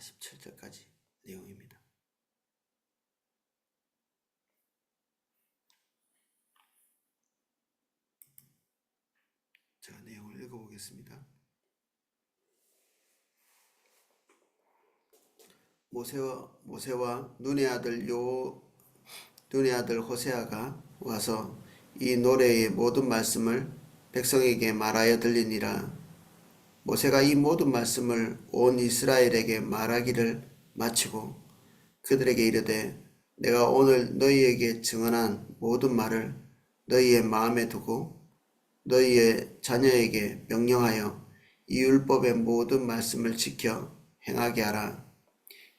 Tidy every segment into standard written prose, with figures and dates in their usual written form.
47절까지 내용입니다. 제가 내용을 읽어보겠습니다. 모세와 눈의 아들 호세아가 와서 이 노래의 모든 말씀을 백성에게 말하여 들리니라. 모세가 이 모든 말씀을 온 이스라엘에게 말하기를 마치고 그들에게 이르되 내가 오늘 너희에게 증언한 모든 말을 너희의 마음에 두고 너희의 자녀에게 명령하여 이 율법의 모든 말씀을 지켜 행하게 하라.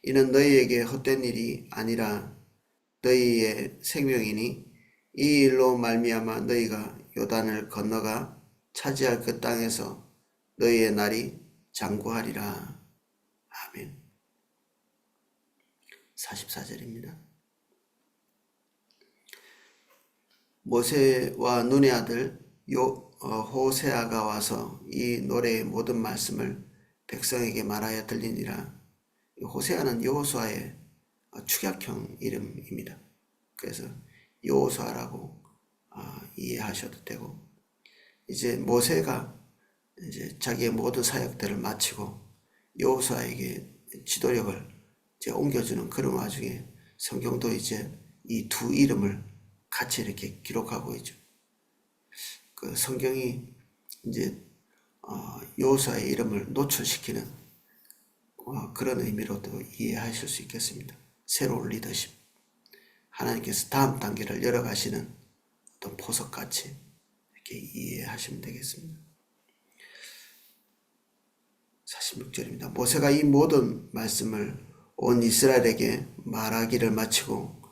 이는 너희에게 헛된 일이 아니라 너희의 생명이니 이 일로 말미암아 너희가 요단을 건너가 차지할 그 땅에서 너희의 날이 장구하리라. 아멘. 44절입니다. 모세와 눈의 아들 호세아가 와서 이 노래의 모든 말씀을 백성에게 말하여 들리니라. 호세아는 여호수아의 축약형 이름입니다. 그래서 여호수아라고 이해하셔도 되고, 이제 모세가 이제 자기의 모든 사역들을 마치고 여호수아에게 지도력을 이제 옮겨주는 그런 와중에 성경도 이제 이 두 이름을 같이 이렇게 기록하고 있죠. 그 성경이 이제 여호수아의 이름을 노출시키는 그런 의미로도 이해하실 수 있겠습니다. 새로운 리더십, 하나님께서 다음 단계를 열어가시는 어떤 보석같이 이렇게 이해하시면 되겠습니다. 46절입니다. 모세가 이 모든 말씀을 온 이스라엘에게 말하기를 마치고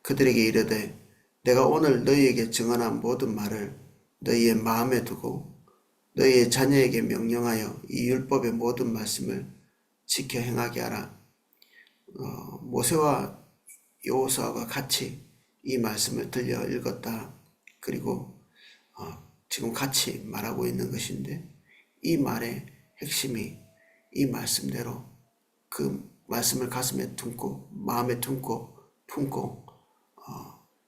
그들에게 이르되 내가 오늘 너희에게 증언한 모든 말을 너희의 마음에 두고 너희의 자녀에게 명령하여 이 율법의 모든 말씀을 지켜 행하게 하라. 모세와 여호수아가 같이 이 말씀을 들려 읽었다. 그리고 지금 같이 말하고 있는 것인데, 이 말의 핵심이 이 말씀대로 그 말씀을 가슴에 품고 마음에 품고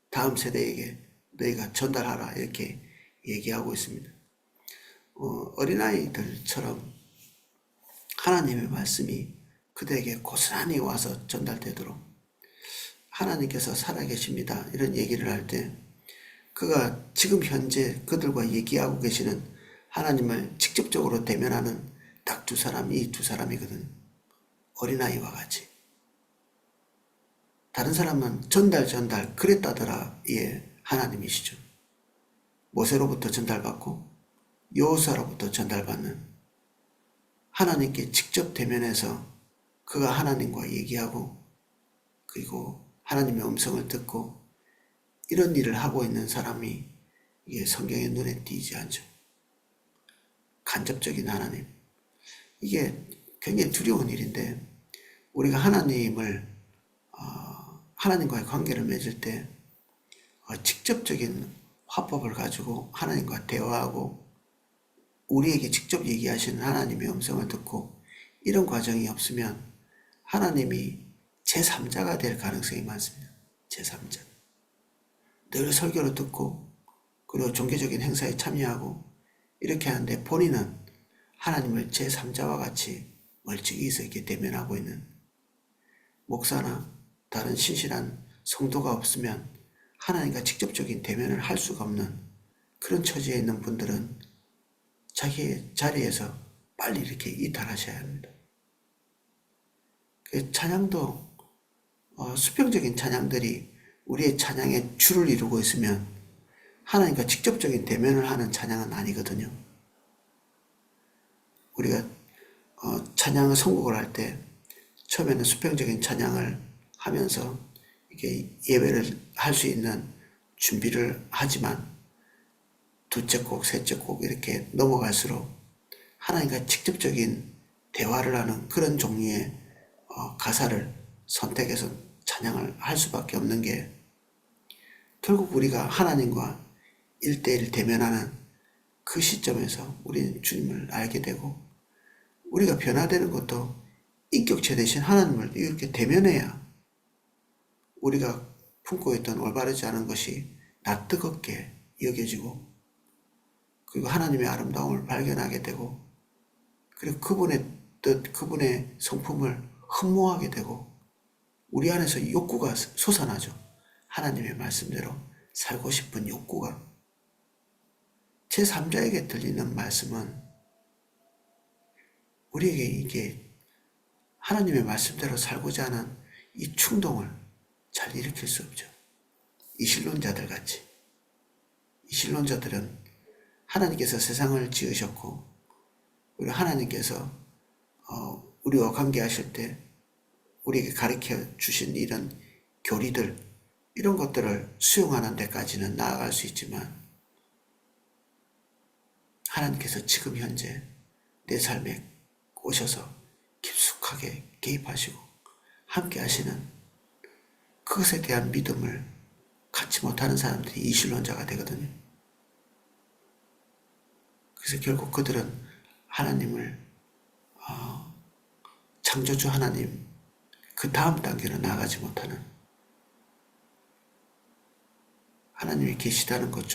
다음 세대에게 너희가 전달하라, 이렇게 얘기하고 있습니다. 어린아이들처럼 하나님의 말씀이 그들에게 고스란히 와서 전달되도록, 하나님께서 살아계십니다 이런 얘기를 할 때 그가 지금 현재 그들과 얘기하고 계시는 하나님을 직접적으로 대면하는 딱 두 사람이 이 두 사람이거든요. 어린아이와 같이. 다른 사람은 전달 그랬다더라 예 하나님이시죠. 모세로부터 전달받고 여호수아로부터 전달받는, 하나님께 직접 대면해서 그가 하나님과 얘기하고 그리고 하나님의 음성을 듣고 이런 일을 하고 있는 사람이 이게 성경의 눈에 띄지 않죠. 간접적인 하나님. 이게 굉장히 두려운 일인데, 우리가 하나님과의 관계를 맺을 때 직접적인 화법을 가지고 하나님과 대화하고 우리에게 직접 얘기하시는 하나님의 음성을 듣고 이런 과정이 없으면 하나님이 제3자가 될 가능성이 많습니다. 제3자. 늘 설교를 듣고 그리고 종교적인 행사에 참여하고 이렇게 하는데 본인은 하나님을 제3자와 같이 멀찍이서 이렇게 대면하고 있는, 목사나 다른 신실한 성도가 없으면 하나님과 직접적인 대면을 할 수가 없는 그런 처지에 있는 분들은 자기의 자리에서 빨리 이렇게 이탈하셔야 합니다. 찬양도 수평적인 찬양들이 우리의 찬양의 줄을 이루고 있으면 하나님과 직접적인 대면을 하는 찬양은 아니거든요. 우리가 찬양을 선곡을 할 때 처음에는 수평적인 찬양을 하면서 이게 예배를 할 수 있는 준비를 하지만 둘째 곡, 셋째 곡 이렇게 넘어갈수록 하나님과 직접적인 대화를 하는 그런 종류의 가사를 선택해서 찬양을 할 수밖에 없는 게, 결국 우리가 하나님과 1대1 대면하는 그 시점에서 우리는 주님을 알게 되고, 우리가 변화되는 것도 인격체 대신 하나님을 이렇게 대면해야 우리가 품고 있던 올바르지 않은 것이 낯뜨겁게 여겨지고, 그리고 하나님의 아름다움을 발견하게 되고, 그리고 그분의 뜻, 그분의 성품을 흠모하게 되고, 우리 안에서 욕구가 솟아나죠. 하나님의 말씀대로 살고 싶은 욕구가. 제3자에게 들리는 말씀은 우리에게 이게 하나님의 말씀대로 살고자 하는 이 충동을 잘 일으킬 수 없죠. 이신론자들 같이. 이신론자들은 하나님께서 세상을 지으셨고, 그리고 하나님께서 우리와 관계하실 때 우리에게 가르쳐 주신 이런 교리들, 이런 것들을 수용하는 데까지는 나아갈 수 있지만, 하나님께서 지금 현재 내 삶에 오셔서 깊숙하게 개입하시고 함께 하시는 그것에 대한 믿음을 갖지 못하는 사람들이 이신론자가 되거든요. 그래서 결국 그들은 하나님을, 창조주 하나님 그 다음 단계로 나아가지 못하는, 하나님이 계시다는 것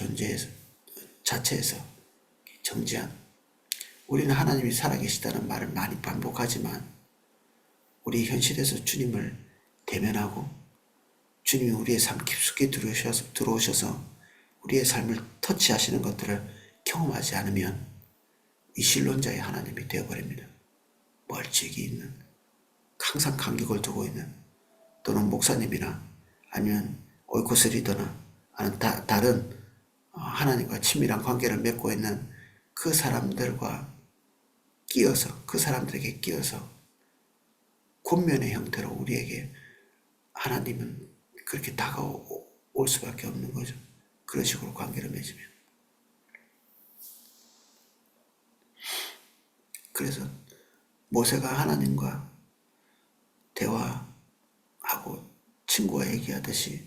자체에서 정지한, 우리는 하나님이 살아계시다는 말을 많이 반복하지만 우리 현실에서 주님을 대면하고 주님이 우리의 삶 깊숙이 들어오셔서 우리의 삶을 터치하시는 것들을 경험하지 않으면 이신론자의 하나님이 되어버립니다. 멀찍이 있는, 항상 간격을 두고 있는, 또는 목사님이나 아니면 오이코스 리더나 아니면 다른 하나님과 친밀한 관계를 맺고 있는 그 사람들과 끼어서, 그 사람들에게 끼어서 권면의 형태로 우리에게 하나님은 그렇게 다가올 수밖에 없는 거죠. 그런 식으로 관계를 맺으면. 그래서 모세가 하나님과 대화하고 친구와 얘기하듯이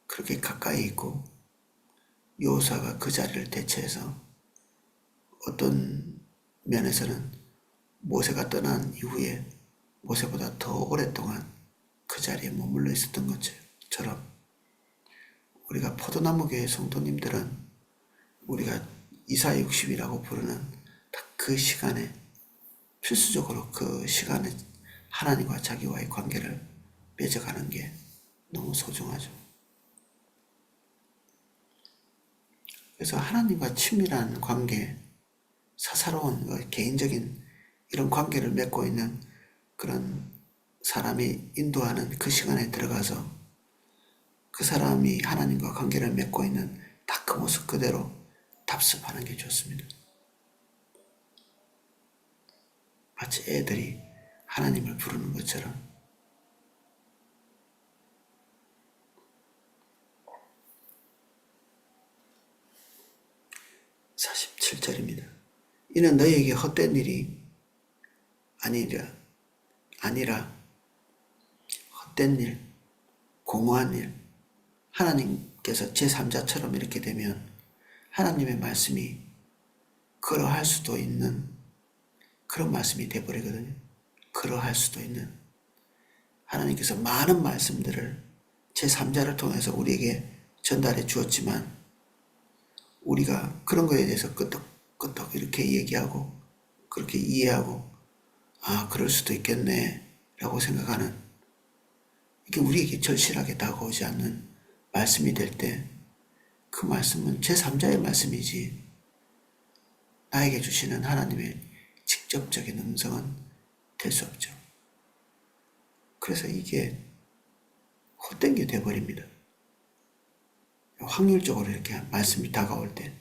그렇게 가까이 있고, 여호수아가 그 자리를 대체해서 어떤 면에서는 모세가 떠난 이후에 모세보다 더 오랫동안 그 자리에 머물러 있었던 것처럼, 우리가 포도나무교회 성도님들은 우리가 이사 60이라고 부르는 딱 그 시간에, 필수적으로 그 시간에 하나님과 자기와의 관계를 맺어가는 게 너무 소중하죠. 그래서 하나님과 친밀한 관계, 사사로운 개인적인 이런 관계를 맺고 있는 그런 사람이 인도하는 그 시간에 들어가서 그 사람이 하나님과 관계를 맺고 있는 딱 그 모습 그대로 답습하는 게 좋습니다. 마치 애들이 하나님을 부르는 것처럼. 47절입니다. 이는 너희에게 헛된 일이 아니라 헛된 일, 공허한 일, 하나님께서 제3자처럼 이렇게 되면 하나님의 말씀이 그러할 수도 있는 그런 말씀이 되어버리거든요. 그러할 수도 있는, 하나님께서 많은 말씀들을 제3자를 통해서 우리에게 전달해 주었지만 우리가 그런 거에 대해서 끄떡끄떡 이렇게 얘기하고 그렇게 이해하고, 아, 그럴 수도 있겠네 라고 생각하는, 이게 우리에게 절실하게 다가오지 않는 말씀이 될 때 그 말씀은 제3자의 말씀이지 나에게 주시는 하나님의 직접적인 음성은 될 수 없죠. 그래서 이게 헛된 게 돼버립니다. 확률적으로 이렇게 말씀이 다가올 때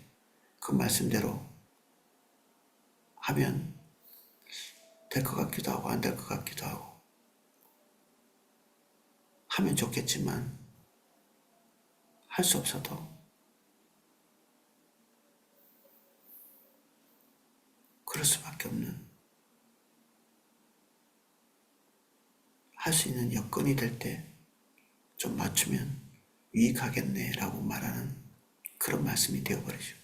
그 말씀대로 하면 될 것 같기도 하고 안 될 것 같기도 하고, 하면 좋겠지만 할 수 없어도 그럴 수밖에 없는, 할 수 있는 여건이 될 때 좀 맞추면 유익하겠네 라고 말하는 그런 말씀이 되어버리죠.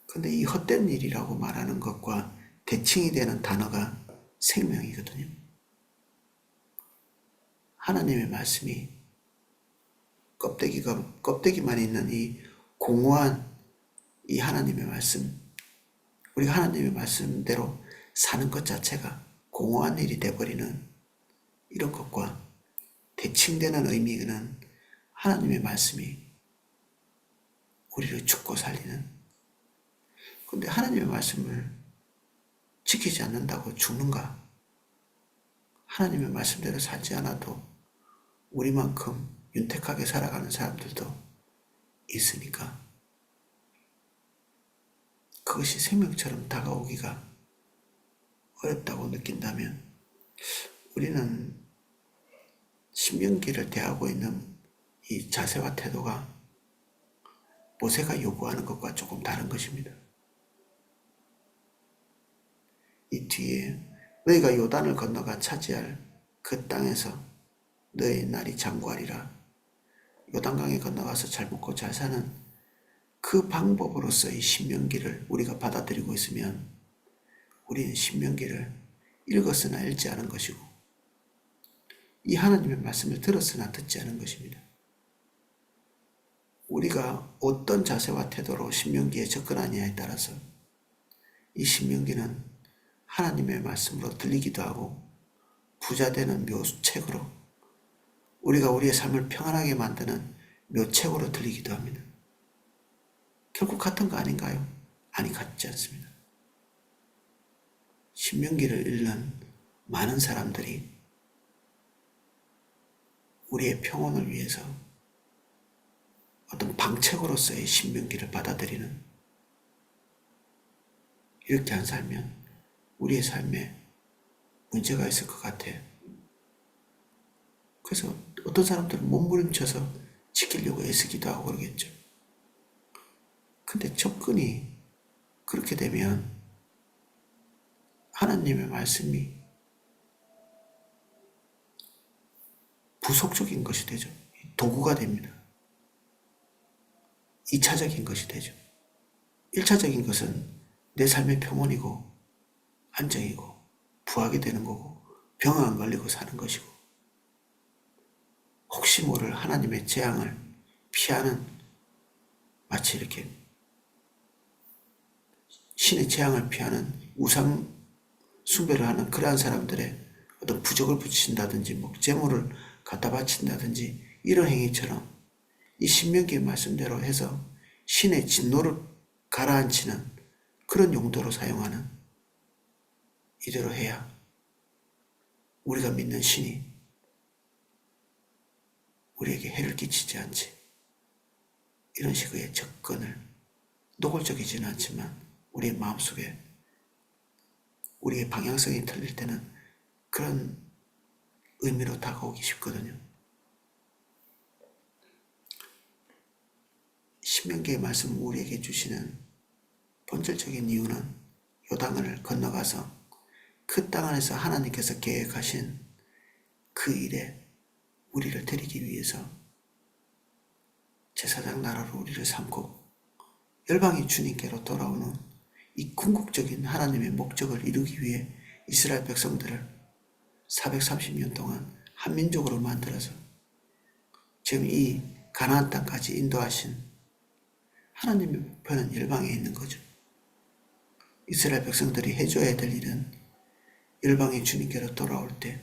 근데 이 헛된 일이라고 말하는 것과 대칭이 되는 단어가 생명이거든요. 하나님의 말씀이 껍데기만 있는 이 공허한 이 하나님의 말씀, 우리가 하나님의 말씀대로 사는 것 자체가 공허한 일이 되어버리는 이런 것과 대칭되는 의미는 하나님의 말씀이 우리를 죽고 살리는, 근데 하나님의 말씀을 지키지 않는다고 죽는가? 하나님의 말씀대로 살지 않아도 우리만큼 윤택하게 살아가는 사람들도 있으니까 그것이 생명처럼 다가오기가 어렵다고 느낀다면 우리는 신명기를 대하고 있는 이 자세와 태도가 모세가 요구하는 것과 조금 다른 것입니다. 이 뒤에 너희가 요단을 건너가 차지할 그 땅에서 너희 날이 장구하리라. 요단강에 건너가서 잘 먹고 잘 사는 그 방법으로서의 신명기를 우리가 받아들이고 있으면 우리는 신명기를 읽었으나 읽지 않은 것이고 이 하나님의 말씀을 들었으나 듣지 않은 것입니다. 우리가 어떤 자세와 태도로 신명기에 접근하느냐에 따라서 이 신명기는 하나님의 말씀으로 들리기도 하고 부자되는 묘책으로 우리가 우리의 삶을 평안하게 만드는 묘책으로 들리기도 합니다. 결국 같은 거 아닌가요? 아니, 같지 않습니다. 신명기를 읽는 많은 사람들이 우리의 평온을 위해서 어떤 방책으로서의 신명기를 받아들이는, 이렇게 안 살면 우리의 삶에 문제가 있을 것 같아요. 그래서 어떤 사람들은 몸부림쳐서 지키려고 애쓰기도 하고 그러겠죠. 근데 접근이 그렇게 되면 하나님의 말씀이 부속적인 것이 되죠. 도구가 됩니다. 2차적인 것이 되죠. 1차적인 것은 내 삶의 평온이고 안정이고 부하게 되는 거고 병 안 걸리고 사는 것이고 혹시 모를 하나님의 재앙을 피하는, 마치 이렇게 신의 재앙을 피하는 우상 숭배를 하는 그러한 사람들의 어떤 부적을 붙인다든지 뭐 재물을 갖다 바친다든지 이런 행위처럼 이 신명기의 말씀대로 해서 신의 진노를 가라앉히는 그런 용도로 사용하는, 이대로 해야 우리가 믿는 신이 우리에게 해를 끼치지 않지, 이런 식의 접근을, 노골적이지는 않지만 우리의 마음속에 우리의 방향성이 틀릴 때는 그런 의미로 다가오기 쉽거든요. 신명기의 말씀을 우리에게 주시는 본질적인 이유는 요단을 건너가서 그 땅 안에서 하나님께서 계획하신 그 일에 우리를 데리기 위해서 제사장 나라로 우리를 삼고 열방이 주님께로 돌아오는 이 궁극적인 하나님의 목적을 이루기 위해 이스라엘 백성들을 430년 동안 한민족으로 만들어서 지금 이 가나안 땅까지 인도하신 하나님의 목표는 열방에 있는 거죠. 이스라엘 백성들이 해줘야 될 일은 열방의 주님께로 돌아올 때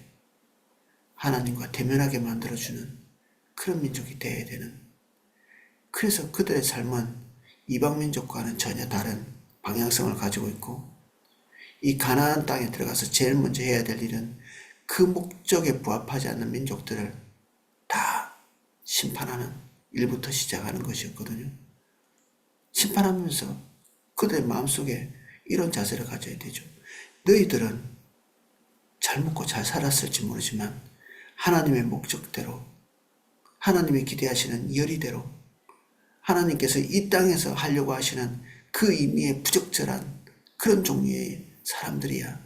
하나님과 대면하게 만들어주는 그런 민족이 되어야 되는, 그래서 그들의 삶은 이방민족과는 전혀 다른 방향성을 가지고 있고 이 가나안 땅에 들어가서 제일 먼저 해야 될 일은 그 목적에 부합하지 않는 민족들을 다 심판하는 일부터 시작하는 것이었거든요. 심판하면서 그들의 마음속에 이런 자세를 가져야 되죠. 너희들은 잘 먹고 잘 살았을지 모르지만 하나님의 목적대로, 하나님이 기대하시는 열의대로 하나님께서 이 땅에서 하려고 하시는 그 의미에 부적절한 그런 종류의 사람들이야.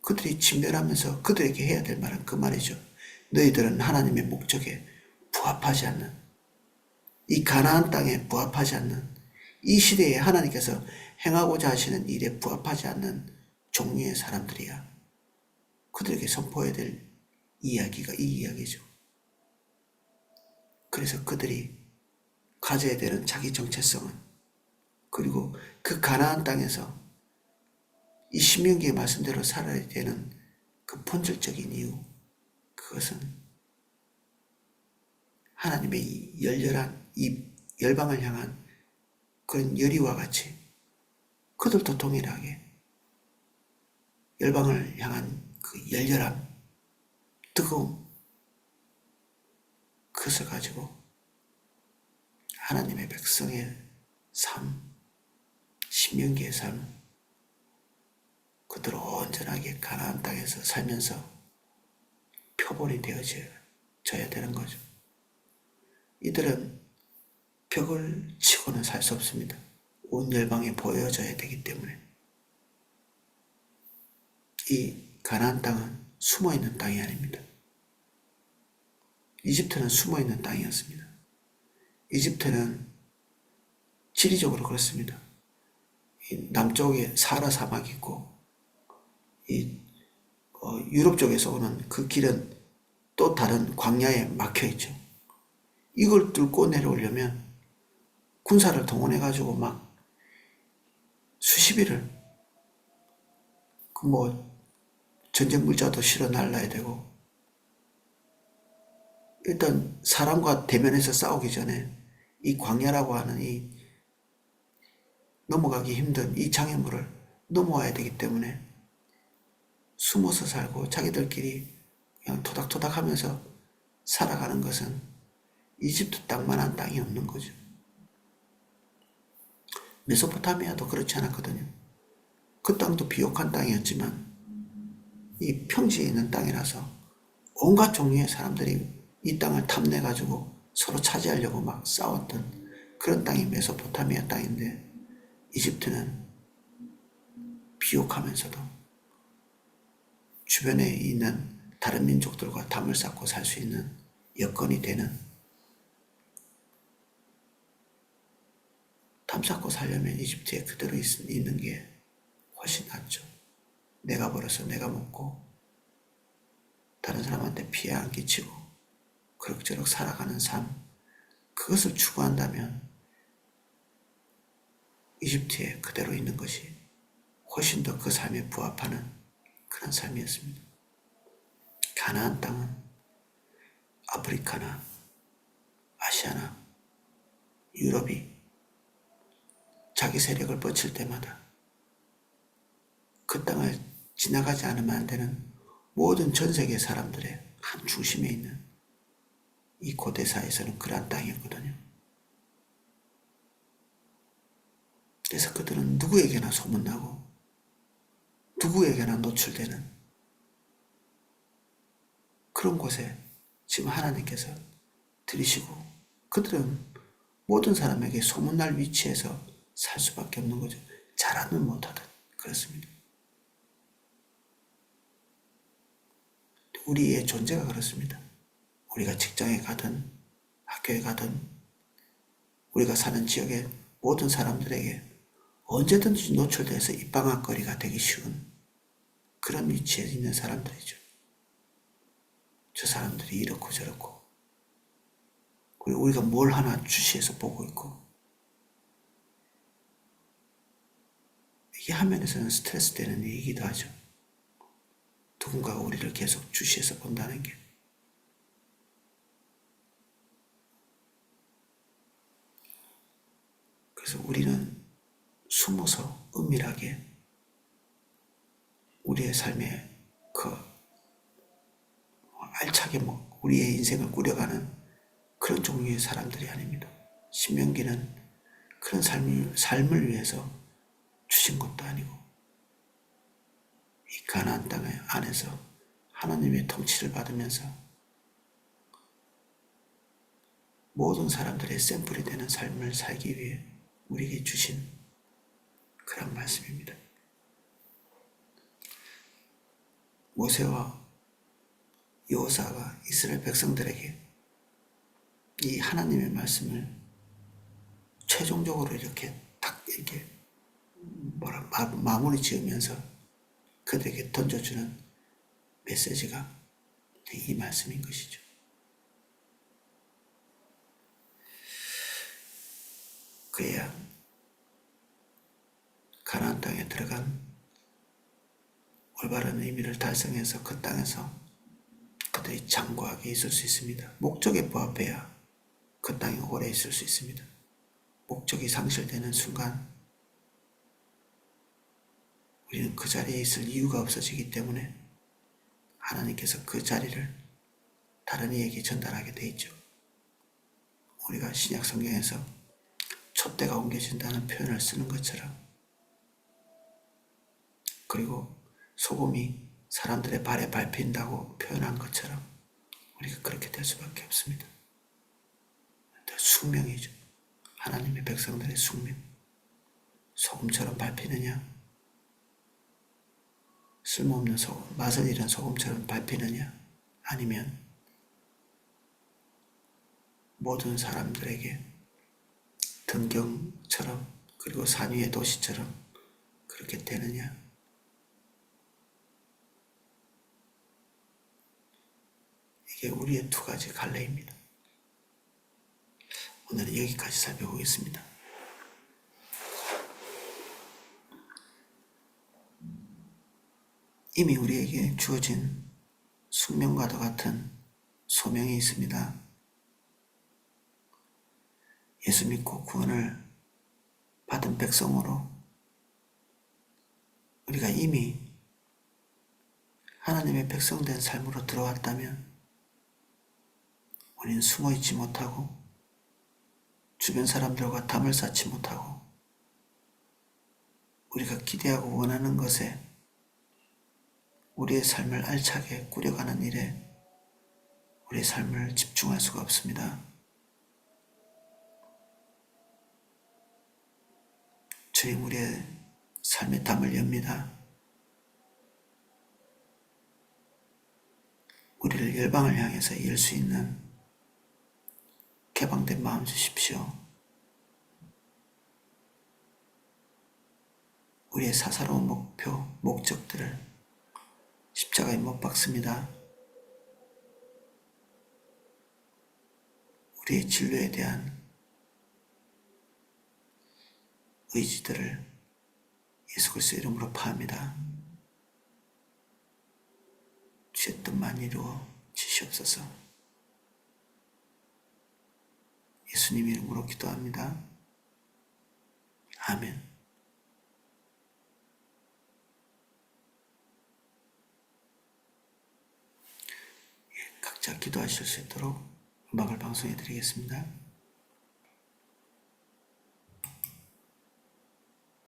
그들이 진멸하면서 그들에게 해야 될 말은 그 말이죠. 너희들은 하나님의 목적에 부합하지 않는, 이 가나안 땅에 부합하지 않는 이 시대에 하나님께서 행하고자 하시는 일에 부합하지 않는 종류의 사람들이야. 그들에게 선포해야 될 이야기가 이 이야기죠. 그래서 그들이 가져야 되는 자기 정체성은, 그리고 그 가나안 땅에서 이 신명기의 말씀대로 살아야 되는 그 본질적인 이유, 그것은 하나님의 이 열렬한 이 열방을 향한 그런 열의와 같이 그들도 동일하게 열방을 향한 그 열렬함, 뜨거움, 그것을 가지고 하나님의 백성의 삶, 신명기의 삶, 그들은 온전하게 가나안 땅에서 살면서 표본이 되어져야 되는 거죠. 이들은 벽을 치고는 살 수 없습니다. 온 열방에 보여져야 되기 때문에. 이 가나안 땅은 숨어있는 땅이 아닙니다. 이집트는 숨어있는 땅이었습니다. 이집트는 지리적으로 그렇습니다. 남쪽에 사하라 사막이 있고 유럽 쪽에서 오는 그 길은 또 다른 광야에 막혀 있죠. 이걸 뚫고 내려오려면 군사를 동원해 가지고 막 수십 일을 전쟁 물자도 실어 날라야 되고, 일단 사람과 대면해서 싸우기 전에 이 광야라고 하는 이 넘어가기 힘든 이 장애물을 넘어와야 되기 때문에 숨어서 살고 자기들끼리 그냥 토닥토닥 하면서 살아가는 것은 이집트 땅만한 땅이 없는 거죠. 메소포타미아도 그렇지 않았거든요. 그 땅도 비옥한 땅이었지만 이 평지에 있는 땅이라서 온갖 종류의 사람들이 이 땅을 탐내가지고 서로 차지하려고 막 싸웠던 그런 땅이 메소포타미아 땅인데, 이집트는 비옥하면서도 주변에 있는 다른 민족들과 담을 쌓고 살 수 있는 여건이 되는, 담 쌓고 살려면 이집트에 그대로 있는 게 훨씬 낫죠. 내가 벌어서 내가 먹고 다른 사람한테 피해 안 끼치고 그럭저럭 살아가는 삶, 그것을 추구한다면 이집트에 그대로 있는 것이 훨씬 더 그 삶에 부합하는 그런 삶이었습니다. 가나안 땅은 아프리카나 아시아나 유럽이 자기 세력을 뻗칠 때마다 그 땅을 지나가지 않으면 안 되는 모든 전 세계 사람들의 한 중심에 있는 이 고대사에서는 그러한 땅이었거든요. 그래서 그들은 누구에게나 소문나고 누구에게나 노출되는 그런 곳에 지금 하나님께서 들이시고, 그들은 모든 사람에게 소문날 위치에서 살 수밖에 없는 거죠. 잘하든 못하든 그렇습니다. 우리의 존재가 그렇습니다. 우리가 직장에 가든 학교에 가든 우리가 사는 지역의 모든 사람들에게 언제든지 노출돼서 입방앗거리가 되기 쉬운 그런 위치에 있는 사람들이죠. 저 사람들이 이렇고 저렇고, 그리고 우리가 뭘 하나 주시해서 보고 있고, 이게 화면에서는 스트레스 되는 얘기이기도 하죠. 누군가가 우리를 계속 주시해서 본다는 게. 그래서 우리는 숨어서 은밀하게 우리의 삶에 알차게 우리의 인생을 꾸려가는 그런 종류의 사람들이 아닙니다. 신명기는 그런 삶을 위해서 주신 것도 아니고, 이 가나안 땅 안에서 하나님의 통치를 받으면서 모든 사람들의 샘플이 되는 삶을 살기 위해 우리에게 주신 그런 말씀입니다. 모세와 여호사가 이스라엘 백성들에게 이 하나님의 말씀을 최종적으로 이렇게 딱 마무리 지으면서 그들에게 던져주는 메시지가 이 말씀인 것이죠. 그래야 가나안 땅에 들어간 올바른 의미를 달성해서 그 땅에서 그들이 장구하게 있을 수 있습니다. 목적에 부합해야 그 땅에 오래 있을 수 있습니다. 목적이 상실되는 순간 우리는 그 자리에 있을 이유가 없어지기 때문에 하나님께서 그 자리를 다른 이에게 전달하게 돼 있죠. 우리가 신약 성경에서 촛대가 옮겨진다는 표현을 쓰는 것처럼, 그리고 소금이 사람들의 발에 밟힌다고 표현한 것처럼 우리가 그렇게 될 수밖에 없습니다. 숙명이죠. 하나님의 백성들의 숙명. 소금처럼 밟히느냐, 쓸모없는 소금, 맛을 잃은 소금처럼 밟히느냐, 아니면 모든 사람들에게 등경처럼, 그리고 산 위의 도시처럼 그렇게 되느냐. 이게 우리의 두 가지 갈래입니다. 오늘은 여기까지 살펴보겠습니다. 이미 우리에게 주어진 숙명과도 같은 소명이 있습니다. 예수 믿고 구원을 받은 백성으로 우리가 이미 하나님의 백성된 삶으로 들어왔다면 우리는 숨어있지 못하고 주변 사람들과 담을 쌓지 못하고 우리가 기대하고 원하는 것에 우리의 삶을 알차게 꾸려가는 일에 우리의 삶을 집중할 수가 없습니다. 주님, 우리의 삶의 담을 엽니다. 우리를 열방을 향해서 열 수 있는 개방된 마음 주십시오. 우리의 사사로운 목표, 목적들을 십자가에 못 박습니다. 우리의 진로에 대한 의지들을 예수 그리스도 이름으로 파합니다. 주의 뜻만 이루어 주시옵소서. 예수님 이름으로 기도합니다. 아멘. 각자 기도하실 수 있도록 음악을 방송해 드리겠습니다.